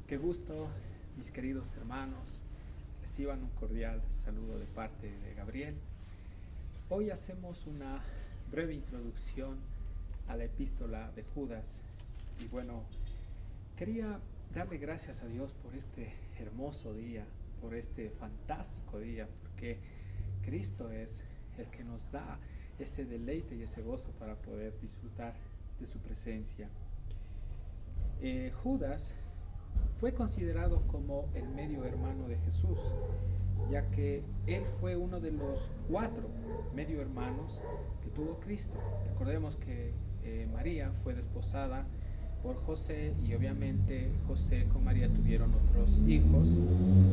Qué gusto, mis queridos hermanos. Reciban un cordial saludo de parte de Gabriel. Hoy hacemos una breve introducción a la epístola de Judas. Y bueno, quería darle gracias a Dios por este hermoso día, por este fantástico día, porque Cristo es el que nos da ese deleite y ese gozo para poder disfrutar de su presencia. Judas fue considerado como el medio hermano de Jesús, ya que él fue uno de los 4 medio hermanos que tuvo Cristo. Recordemos que María fue desposada por José y obviamente José con María tuvieron otros hijos,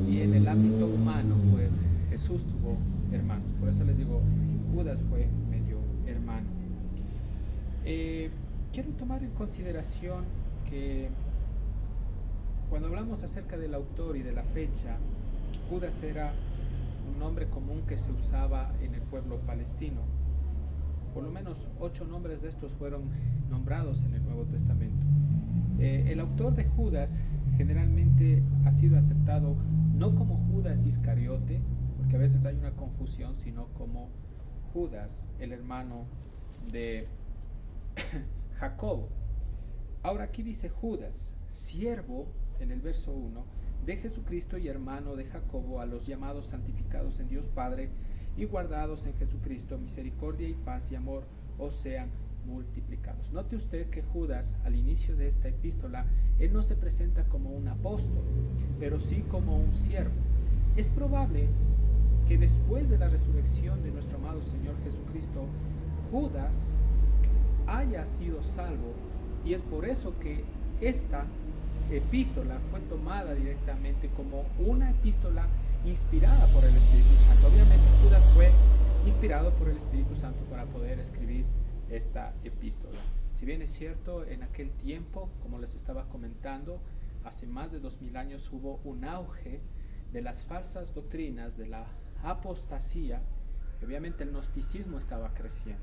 y en el ámbito humano pues Jesús tuvo hermanos. Por eso les digo, Judas fue medio hermano. Quiero tomar en consideración que cuando hablamos acerca del autor y de la fecha, Judas era un nombre común que se usaba en el pueblo palestino. Por lo menos 8 nombres de estos fueron nombrados en el Nuevo Testamento. El autor de Judas generalmente ha sido aceptado no como Judas Iscariote, porque a veces hay una confusión, sino como Judas, el hermano de Jacobo. Ahora aquí dice Judas, siervo, en el verso 1, de Jesucristo y hermano de Jacobo, a los llamados santificados en Dios Padre y guardados en Jesucristo, misericordia y paz y amor os sean multiplicados. Note usted que Judas, al inicio de esta epístola, él no se presenta como un apóstol, pero sí como un siervo. Es probable que después de la resurrección de nuestro amado Señor Jesucristo, Judas haya sido salvo, y es por eso que esta epístola fue tomada directamente como una epístola inspirada por el Espíritu Santo. Obviamente Judas fue inspirado por el Espíritu Santo para poder escribir esta epístola. Si bien es cierto, en aquel tiempo, como les estaba comentando, hace más de 2000 años hubo un auge de las falsas doctrinas, de la apostasía, y obviamente el gnosticismo estaba creciendo.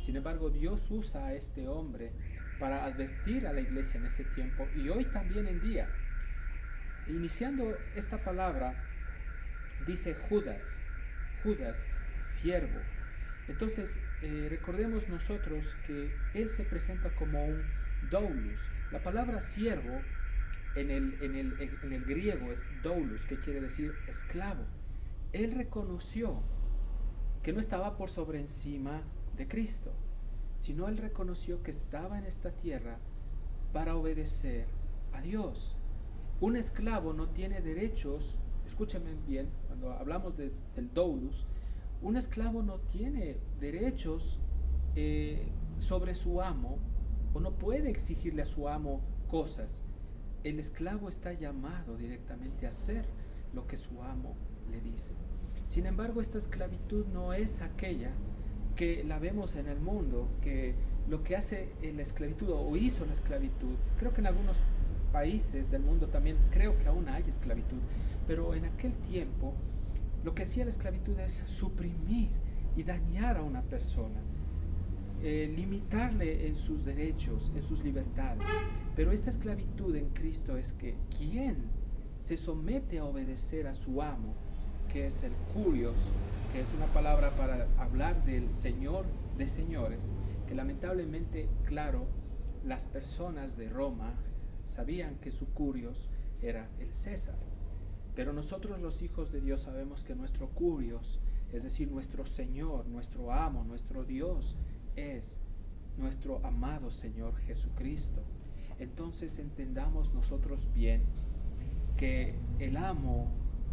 Sin embargo, Dios usa a este hombre para advertir a la iglesia en ese tiempo y hoy también en día. Iniciando esta palabra, dice Judas, siervo. Entonces, recordemos nosotros que él se presenta como un doulos. La palabra siervo en el griego es doulos, que quiere decir esclavo. Él reconoció que no estaba por sobre encima de Cristo, sino él reconoció que estaba en esta tierra para obedecer a Dios. Un esclavo no tiene derechos, escúchame bien, cuando hablamos del doulos, un esclavo no tiene derechos sobre su amo, o no puede exigirle a su amo cosas. El esclavo está llamado directamente a hacer lo que su amo le dice. Sin embargo, esta esclavitud no es aquella que la vemos en el mundo, que lo que hace la esclavitud o hizo la esclavitud, creo que en algunos países del mundo también creo que aún hay esclavitud, pero en aquel tiempo lo que hacía la esclavitud es suprimir y dañar a una persona, limitarle en sus derechos, en sus libertades. Pero esta esclavitud en Cristo es que quien se somete a obedecer a su amo, que es el Kurios, que es una palabra para hablar del Señor de señores, que lamentablemente, claro, las personas de Roma sabían que su Kurios era el César. Pero nosotros los hijos de Dios sabemos que nuestro Kurios, es decir, nuestro Señor, nuestro amo, nuestro Dios, es nuestro amado Señor Jesucristo. Entonces entendamos nosotros bien que el amo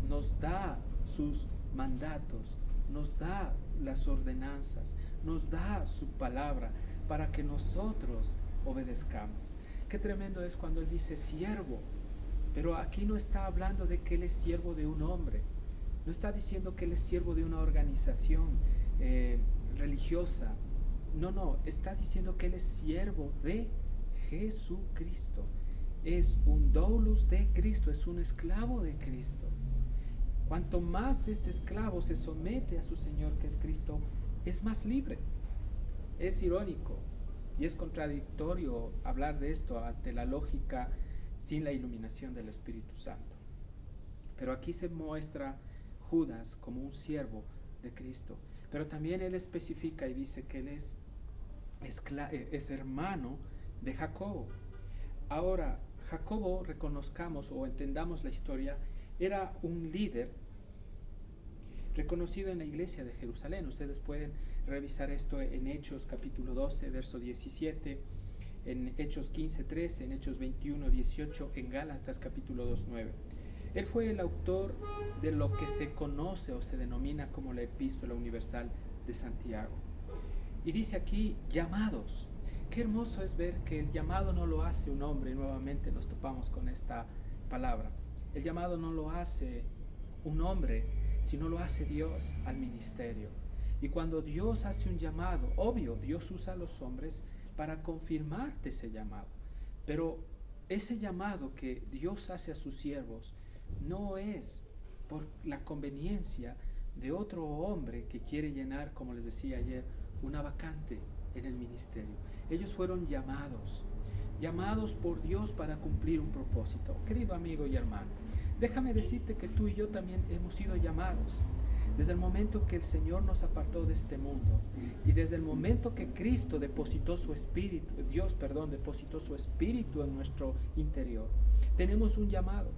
nos da sus mandatos, nos da las ordenanzas, nos da su palabra para que nosotros obedezcamos. Qué tremendo es cuando él dice siervo, pero aquí no está hablando de que él es siervo de un hombre, no está diciendo que él es siervo de una organización religiosa, no, está diciendo que él es siervo de Jesucristo, es un doulos de Cristo, es un esclavo de Cristo. Cuanto más este esclavo se somete a su Señor, que es Cristo, es más libre. Es irónico y es contradictorio hablar de esto ante la lógica sin la iluminación del Espíritu Santo. Pero aquí se muestra Judas como un siervo de Cristo. Pero también él especifica y dice que él es hermano de Jacobo. Ahora, Jacobo, reconozcamos o entendamos la historia, era un líder reconocido en la iglesia de Jerusalén. Ustedes pueden revisar esto en Hechos capítulo 12, verso 17, en Hechos 15, 13, en Hechos 21, 18, en Gálatas capítulo 2, 9. Él fue el autor de lo que se conoce o se denomina como la Epístola Universal de Santiago. Y dice aquí, llamados. Qué hermoso es ver que el llamado no lo hace un hombre. Nuevamente nos topamos con esta palabra. El llamado no lo hace un hombre, sino lo hace Dios al ministerio. Y cuando Dios hace un llamado, obvio, Dios usa a los hombres para confirmarte ese llamado. Pero ese llamado que Dios hace a sus siervos no es por la conveniencia de otro hombre que quiere llenar, como les decía ayer, una vacante en el ministerio. Ellos fueron llamados por Dios para cumplir un propósito. Querido amigo y hermano, déjame decirte que tú y yo también hemos sido llamados. Desde el momento que el Señor nos apartó de este mundo y desde el momento que Cristo depositó su espíritu, depositó su espíritu en nuestro interior, tenemos un llamado.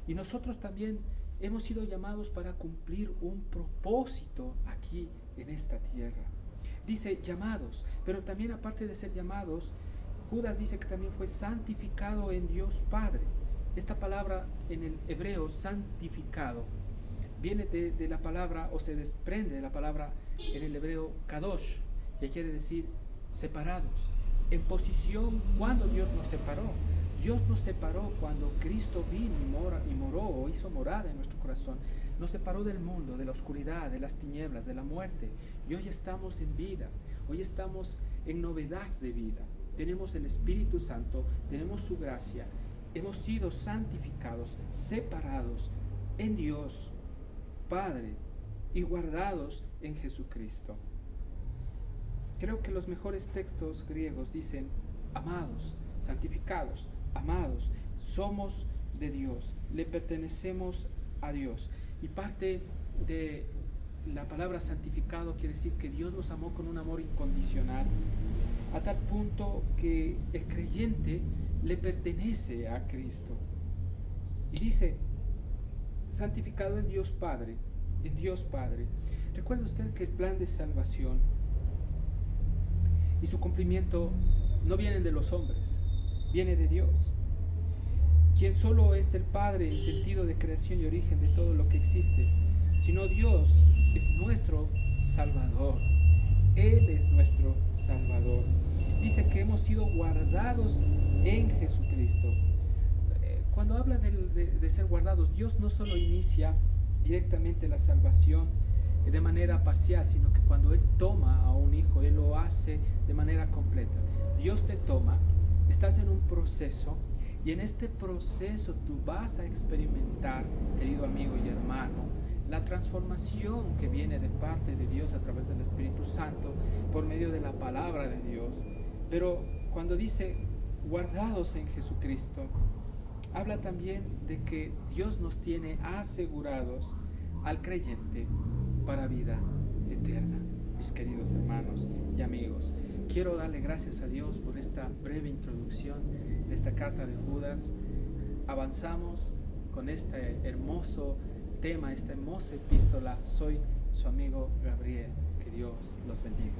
Y nosotros también hemos sido llamados para cumplir un propósito aquí en esta tierra. Dice llamados, pero también aparte de ser llamados, Judas dice que también fue santificado en Dios Padre. Esta palabra en el hebreo, santificado, viene de la palabra o se desprende de la palabra en el hebreo kadosh, que quiere decir separados. En posición cuando Dios nos separó. Dios nos separó cuando Cristo vino y moró o hizo morada en nuestro corazón. Nos separó del mundo, de la oscuridad, de las tinieblas, de la muerte. Y hoy estamos en vida. Hoy estamos en novedad de vida. Tenemos el Espíritu Santo, tenemos su gracia. Hemos sido santificados, separados en Dios Padre y guardados en Jesucristo. Creo que los mejores textos griegos dicen amados, santificados, amados, somos de Dios, le pertenecemos a Dios. Y parte de la palabra santificado quiere decir que Dios nos amó con un amor incondicional, a tal punto que el creyente le pertenece a Cristo. Y dice, santificado en Dios Padre, en Dios Padre. Recuerda usted que el plan de salvación y su cumplimiento no vienen de los hombres, viene de Dios, quien solo es el Padre en sentido de creación y origen de todo lo que existe, sino Dios es nuestro Salvador. Él es nuestro Salvador. Dice que hemos sido guardados en Jesucristo. Cuando habla de ser guardados, Dios no solo inicia directamente la salvación de manera parcial, sino que cuando Él toma a un hijo, Él lo hace de manera completa. Dios te toma, estás en un proceso, y en este proceso tú vas a experimentar, querido amigo y hermano, la transformación que viene de parte de Dios a través del Espíritu Santo por medio de la palabra de Dios. Pero cuando dice guardados en Jesucristo, habla también de que Dios nos tiene asegurados al creyente para vida eterna. Mis queridos hermanos y amigos, quiero darle gracias a Dios por esta breve introducción de esta carta de Judas. Avanzamos con este hermoso tema, esta hermosa epístola. Soy su amigo Gabriel. Que Dios los bendiga.